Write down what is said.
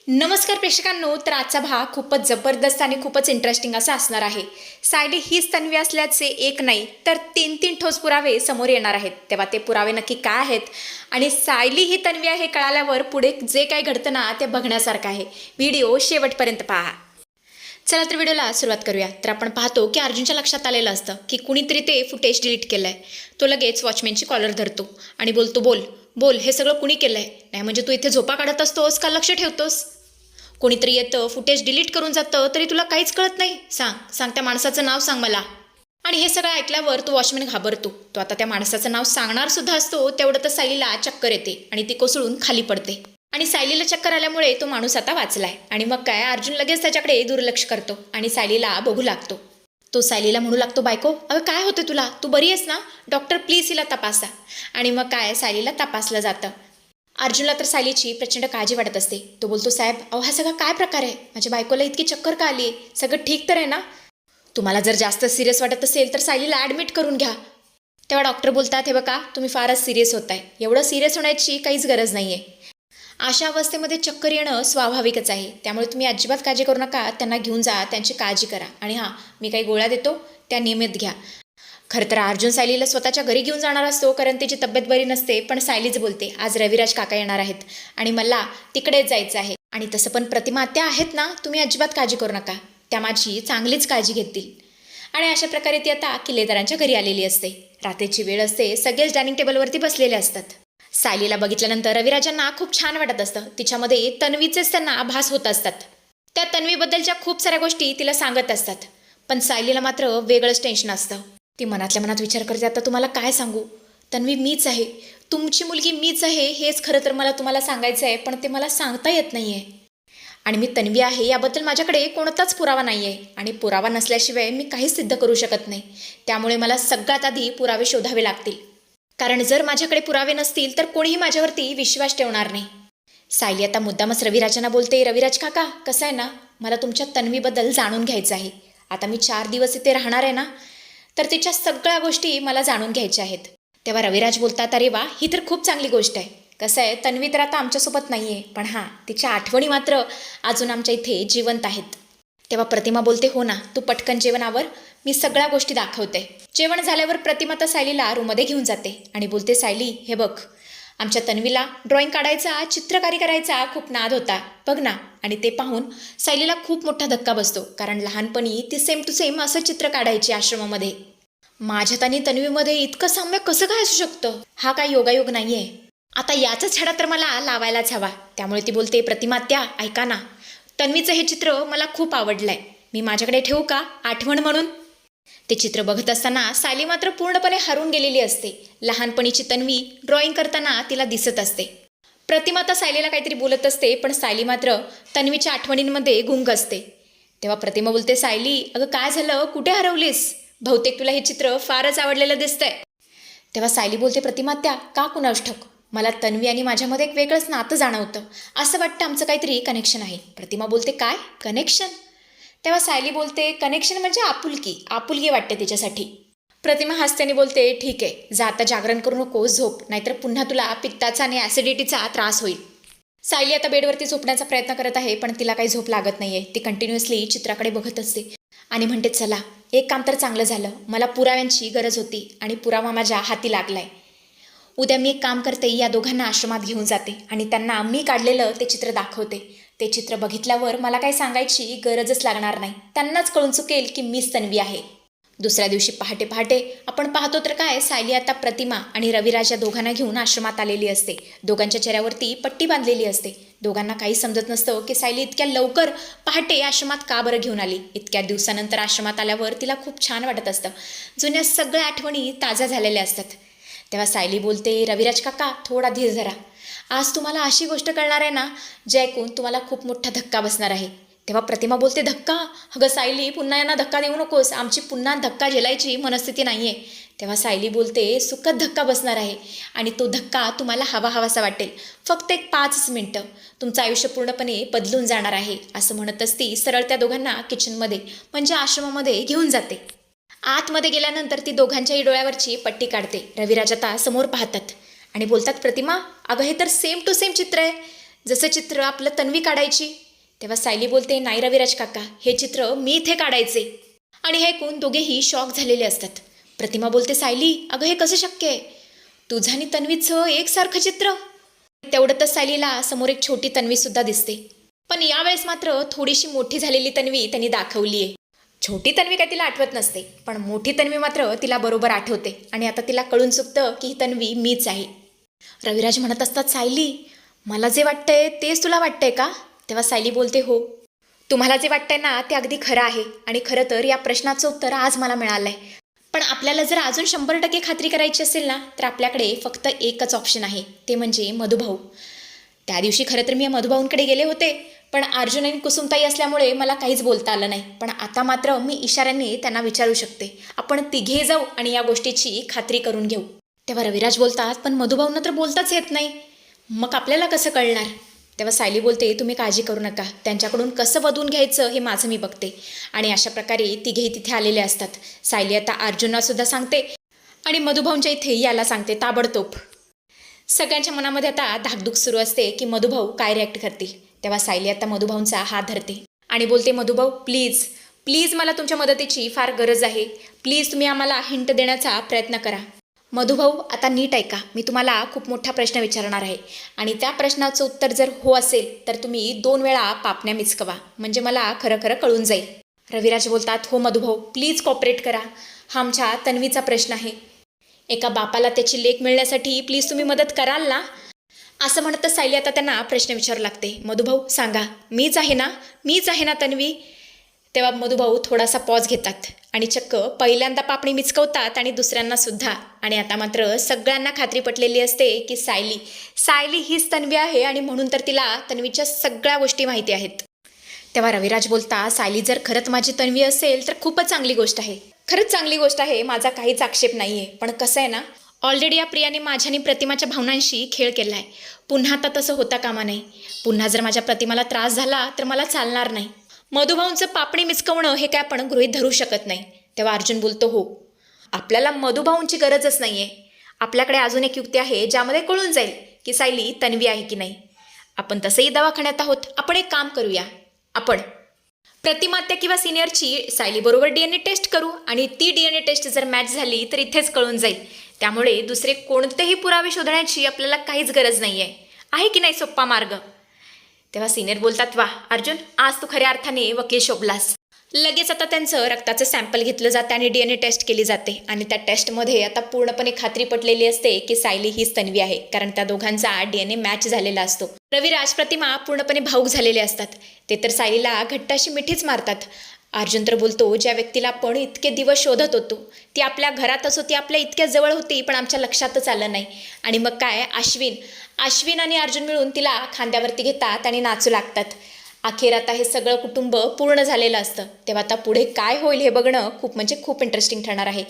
नमस्कार प्रेक्षकांनो, तर आजचा भाग खूपच जबरदस्त आणि खूपच इंटरेस्टिंग असा असणार आहे. सायली हीच तन्वी असल्याचे एक नाही तर तीन ठोस पुरावे समोर येणार आहेत. तेव्हा ते पुरावे नक्की काय आहेत आणि सायली ही तन्वी आहे कळाल्यावर पुढे जे काही घडतं ना ते बघण्यासारखं आहे. व्हिडिओ शेवटपर्यंत पहा. चला तर व्हिडिओला सुरुवात करूया. तर आपण पाहतो की अर्जुनच्या लक्षात आलेलं असतं की कुणीतरी ते फुटेज डिलीट केलं आहे. तो लगेच वॉचमॅनची कॉलर धरतो आणि बोलतो, बोल बोल हे सगळं कुणी केलं आहे? नाही म्हणजे तू इथे झोपा काढत असतोस का लक्ष ठेवतोस? कोणीतरी येतं, फुटेज डिलीट करून जातं, तरी तुला काहीच कळत नाही. सांग सांग त्या माणसाचं नाव सांग मला. आणि हे सगळं ऐकल्यावर तो वॉचमॅन घाबरतो. तो आता त्या माणसाचं नाव सांगणार सुद्धा असतो तेवढं तर सायलीला चक्कर येते आणि ती कोसळून खाली पडते. आणि सायलीला चक्कर आल्यामुळे तो माणूस आता वाचलाय. आणि मग काय, अर्जुन लगेच त्याच्याकडे दुर्लक्ष करतो आणि सायलीला बघू लागतो. तो सायलीला म्हणू लागतो, बायको अगं काय होतं तुला, तू बरी आहेस ना? डॉक्टर प्लीज हिला तपासा. आणि मग काय, सायलीला तपासलं जातं. अर्जुनला तर सायलीची प्रचंड काळजी वाटत असते. तो बोलतो, साहेब अहो हा सगळा काय प्रकार आहे? माझ्या बायकोला इतकी चक्कर का आली? सगळं ठीक तर आहे ना? तुम्हाला जर जास्त सिरियस वाटत असेल तर सायलीला ॲडमिट करून घ्या. तेव्हा डॉक्टर बोलतात, हे बघा तुम्ही फारच सिरियस होताय, एवढं सिरियस होण्याची काहीच गरज नाही आहे. अशा अवस्थेमध्ये चक्कर येणं स्वाभाविकच आहे. त्यामुळे तुम्ही अजिबात काळजी करू नका. त्यांना घेऊन जा, त्यांची काळजी करा. आणि हां, मी काही गोळ्या देतो त्या नियमित घ्या. खरं तर अर्जुन सायलीला स्वतःच्या घरी घेऊन जाणार असतो कारण तिची तब्येत बरी नसते. पण सायलीच बोलते, आज रविराज काका येणार आहेत आणि मला तिकडेच जायचं आहे. आणि तसं पण प्रतिमा त्या आहेत ना, तुम्ही अजिबात काळजी करू नका, त्या माझी चांगलीच काळजी घेतील. आणि अशा प्रकारे ती आता किल्लेदारांच्या घरी आलेली असते. रात्रीची वेळ असते, सगळेच डायनिंग टेबलवरती बसलेले असतात. सायलीला बघितल्यानंतर रविराजांना खूप छान वाटत असतं. तिच्यामध्ये तन्वीचेच त्यांना आभास होत असतात. त्या तन्वीबद्दलच्या खूप साऱ्या गोष्टी तिला सांगत असतात. पण सायलीला मात्र वेगळंच टेन्शन असतं. ती मनातल्या मनात विचार करते, आता तुम्हाला काय सांगू? तन्वी मीच आहे, तुमची मुलगी मीच आहे, हेच खरं तर मला तुम्हाला सांगायचं आहे, पण ते मला सांगता येत नाही आहे. आणि मी तन्वी आहे याबद्दल माझ्याकडे कोणताच पुरावा नाही आहे आणि पुरावा नसल्याशिवाय मी काहीच सिद्ध करू शकत नाही. त्यामुळे मला सगळ्यात आधी पुरावे शोधावे लागतील. कारण जर माझ्याकडे पुरावे नसतील तर कोणीही माझ्यावरती विश्वास ठेवणार नाही. सायली आता मुद्दामच रविराजांना बोलते, रविराज काका कसं आहे ना, मला तुमच्या तन्वीबद्दल जाणून घ्यायचं आहे. आता मी 4 दिवस इथे राहणार आहे ना, तर तिच्या सगळ्या गोष्टी मला जाणून घ्यायच्या आहेत. तेव्हा रविराज बोलतात, अरे वा ही तर खूप चांगली गोष्ट आहे. कसं आहे, तन्वी तर आता आमच्यासोबत नाही आहे, पण हां तिच्या आठवणी मात्र अजून आमच्या इथे जिवंत आहेत. तेव्हा प्रतिमा बोलते, हो ना, तू पटकन जेवणावर, मी सगळ्या गोष्टी दाखवते. जेवण झाल्यावर प्रतिमा तर सायलीला रूममध्ये घेऊन जाते आणि बोलते, सायली हे बघ, आमच्या तन्वीला ड्रॉइंग काढायचा, चित्रकारी करायचा खूप नाद होता बघ ना. आणि ते पाहून सायलीला खूप मोठा धक्का बसतो. कारण लहानपणी ती सेम टू सेम असं चित्र काढायची आश्रमामध्ये. माझ्यात आणि तन्वीमध्ये इतकं साम्य कसं काय असू शकतं? हा काय योगायोग नाही आहे. आता याचा छडा तर मला लावायलाच हवा. त्यामुळे ती बोलते, प्रतिमा त्या ऐका ना, तन्वीचं हे चित्र मला खूप आवडलंय, मी माझ्याकडे ठेवू का आठवण म्हणून? ते चित्र बघत असताना सायली मात्र पूर्णपणे हरून गेलेली असते. लहानपणीची तन्वी ड्रॉइंग करताना तिला दिसत असते. प्रतिमा तर सायलीला काहीतरी बोलत असते, पण सायली मात्र तन्वीच्या आठवणींमध्ये गुंग असते. तेव्हा प्रतिमा बोलते, सायली अगं काय झालं, कुठे हरवलीस? बहुतेक तुला हे चित्र फारच आवडलेलं दिसतंय. तेव्हा सायली बोलते, प्रतिमा त्या का कुणास ठाऊक, मला तन्वी आणि माझ्यामध्ये एक वेगळंच नातं जाणवतं. असं वाटतं आमचं काहीतरी कनेक्शन आहे. प्रतिमा बोलते, काय कनेक्शन? तेव्हा सायली बोलते, कनेक्शन म्हणजे आपुलकी, आपुलकी वाटते तिच्यासाठी. प्रतिमा हसत्याने बोलते, ठीक आहे, जा आता जागरण करू नकोस, झोप, नाहीतर पुन्हा तुला पित्ताचा आणि ॲसिडिटीचा त्रास होईल. सायली आता बेडवरती झोपण्याचा प्रयत्न करत आहे, पण तिला काही झोप लागत नाही आहे. ती कंटिन्युअसली चित्राकडे बघत असते आणि म्हणते, चला एक काम तर चांगलं झालं, मला पुराव्यांची गरज होती आणि पुरावा माझ्या हाती लागलाय. उद्या मी एक काम करते, या दोघांना आश्रमात घेऊन जाते आणि त्यांना मी काढलेलं ते चित्र दाखवते. ते चित्र बघितल्यावर मला काही सांगायची गरजच लागणार नाही. त्यांनाच कळून चुकेल की मीच तन्वी आहे. दुसऱ्या दिवशी पहाटे पहाटे आपण पाहतो तर काय, सायली आता प्रतिमा आणि रविराज या दोघांना घेऊन आश्रमात आलेली असते. दोघांच्या चेहऱ्यावरती पट्टी बांधलेली असते. दोघांना काही समजत नसतं की सायली इतक्या लवकर पहाटे आश्रमात का बरं घेऊन आली. इतक्या दिवसानंतर आश्रमात आल्यावर तिला खूप छान वाटत असतं. जुन्या सगळ्या आठवणी ताज्या झालेल्या असतात. तेव्हा सायली बोलते, रविराज काका थोडा धीर धरा, आज तुम्हाला अशी गोष्ट कळणार आहे ना, जे ऐकून तुम्हाला खूप मोठा धक्का बसणार आहे. तेव्हा प्रतिमा बोलते, धक्का? अगं सायली पुन्हा यांना धक्का देऊ नकोस, आमची पुन्हा धक्का झेलायची मनस्थिती नाही आहे. तेव्हा सायली बोलते, सुखद धक्का बसणार आहे आणि तो धक्का तुम्हाला हवासा वाटेल. फक्त एक 5 मिनटं, तुमचं आयुष्य पूर्णपणे बदलून जाणार आहे. असं म्हणतच ती सरळ त्या दोघांना किचनमध्ये म्हणजे आश्रमामध्ये घेऊन जाते. आतमध्ये गेल्यानंतर ती दोघांच्याही डोळ्यावरची पट्टी काढते. रविराज आता समोर पाहतात आणि बोलतात, प्रतिमा अगं हे तर सेम टू सेम चित्र आहे, जसं चित्र आपलं तन्वी काढायची. तेव्हा सायली बोलते, नाही रविराज काका, हे चित्र मी इथे काढायचे. आणि हे ऐकून दोघेही शॉक झालेले असतात. प्रतिमा बोलते, सायली अगं हे कसं शक्य आहे? तुझं आणि तन्वीचं एकसारखं चित्र. तेवढ्यातच सायलीला समोर एक छोटी तन्वीसुद्धा दिसते. पण यावेळेस मात्र थोडीशी मोठी झालेली तन्वी त्यांनी दाखवली आहे. छोटी तन्वी काय तिला आठवत नसते, पण मोठी तन्वी मात्र तिला बरोबर आठवते. आणि आता तिला कळून चुकतं की ही तन्वी मीच आहे. रविराज म्हणत असतात, सायली मला जे वाटतंय तेच तुला वाटतंय का? तेव्हा सायली बोलते, हो, तुम्हाला जे वाटतंय ना ते अगदी खरं आहे. आणि खरं तर या प्रश्नाचं उत्तर आज मला मिळालं आहे. पण आपल्याला जर अजून 100% खात्री करायची असेल ना, तर आपल्याकडे फक्त एकच ऑप्शन आहे, ते म्हणजे मधुभाऊ. त्या दिवशी खरं तर मी मधुभाऊंकडे गेले होते, पण अर्जुन आणि कुसुमताई असल्यामुळे मला काहीच बोलता आलं नाही. पण आता मात्र मी इशाऱ्याने त्यांना विचारू शकते. आपण तिघे जाऊ आणि या गोष्टीची खात्री करून घेऊ. तेव्हा रविराज बोलतात, पण मधुभाऊंना तर बोलताच येत नाही, मग आपल्याला कसं कळणार? तेव्हा सायली बोलते, तुम्ही काळजी करू नका, त्यांच्याकडून कसं वधून घ्यायचं हे माझं मी बघते. आणि अशा प्रकारे तिघेही तिथे आलेले असतात. सायली आता अर्जुनलासुद्धा सांगते आणि मधुभाऊंच्या इथे याला सांगते ताबडतोब. सगळ्यांच्या मनामध्ये आता धाकधूक सुरू असते की मधुभाऊ काय रिॲक्ट करतील. तेव्हा सायली आता मधुभाऊंचा हात धरते आणि बोलते, मधुभाऊ प्लीज प्लीज मला तुमच्या मदतीची फार गरज आहे. प्लीज तुम्ही आम्हाला हिंट देण्याचा प्रयत्न करा. मधुभाऊ आता नीट ऐका, मी तुम्हाला खूप मोठा प्रश्न विचारणार आहे आणि त्या प्रश्नाचं उत्तर जर हो असेल तर तुम्ही 2 वेळा पापण्या मिचकवा, म्हणजे मला खरं खरं कळून जाईल. रविराज बोलतात, हो मधुभाऊ प्लीज कॉपरेट करा, हा आमच्या तन्वीचा प्रश्न आहे. एका बापाला त्याची लेक मिळण्यासाठी प्लीज तुम्ही मदत कराल ना? असं म्हणतच सायली आता त्यांना प्रश्न विचारू लागते, मधुभाऊ सांगा, मीच आहे ना, मीच आहे ना तन्वी? तेव्हा मधुभाऊ थोडासा पॉज घेतात आणि चक्क पहिल्यांदा पापणी मिचकवतात आणि दुसऱ्यांनासुद्धा. आणि आता मात्र सगळ्यांना खात्री पटलेली असते की सायली हीच तन्वी आहे आणि म्हणून तर तिला तन्वीच्या सगळ्या गोष्टी माहिती आहेत. तेव्हा रविराज बोलता, सायली जर खरंच माझी तन्वी असेल तर खूपच चांगली गोष्ट आहे, खरंच चांगली गोष्ट आहे, माझा काहीच आक्षेप नाही आहे. पण कसं आहे ना, ऑलरेडी या प्रियाने माझ्या आणि प्रतिमाच्या भावनांशी खेळ केला आहे. पुन्हा आता तसं होता कामा नये. पुन्हा जर माझ्या प्रतिमाला त्रास झाला तर मला चालणार नाही. मधुभाऊंचं पापणी मिचकवणं हे काय आपण गृहीत धरू शकत नाही. तेव्हा अर्जुन बोलतो, हो, आपल्याला मधुभाऊंची गरजच नाही आहे. आपल्याकडे अजून एक युक्ती आहे ज्यामध्ये कळून जाईल की सायली तन्वी आहे की नाही. आपण तसंही दवाखान्यात आहोत, आपण एक काम करूया, आपण प्रतिमात्या किंवा सिनियरची सायलीबरोबर DNA टेस्ट करू आणि ती DNA टेस्ट जर मॅच झाली तर इथेच कळून जाईल. त्यामुळे दुसरे कोणतेही पुरावे शोधण्याची आपल्याला काहीच गरज नाही आहे की नाही सोप्पा मार्ग? तेव्हा सिनियर बोलतात, वा अर्जुन, आज तू खऱ्या अर्थाने वकील शोभलास. लगेच आता त्यांचं रक्ताचं सॅम्पल घेतलं जातं आणि DNA टेस्ट केली जाते. आणि त्या टेस्टमध्ये आता पूर्णपणे खात्री पटलेली असते की सायली हीच तन्वी आहे, कारण त्या दोघांचा DNA मॅच झालेला असतो. रविराज, प्रतिमा पूर्णपणे भावूक झालेले असतात. ते तर सायलीला घट्ट अशी मिठीच मारतात. अर्जुन तर बोलतो, ज्या व्यक्तीला आपण इतके दिवस शोधत होतो ती आपल्या घरातच होती, आपल्या इतक्या जवळ होती, पण आमच्या लक्षातच आलं नाही. आणि मग काय, अश्विन आणि अर्जुन मिळून तिला खांद्यावरती घेतात आणि नाचू लागतात. अखेर आता हे सगळं कुटुंब पूर्ण झालेलं असतं. तेव्हा आता पुढे काय होईल हे बघणं खूप म्हणजे खूप इंटरेस्टिंग ठरणार आहे.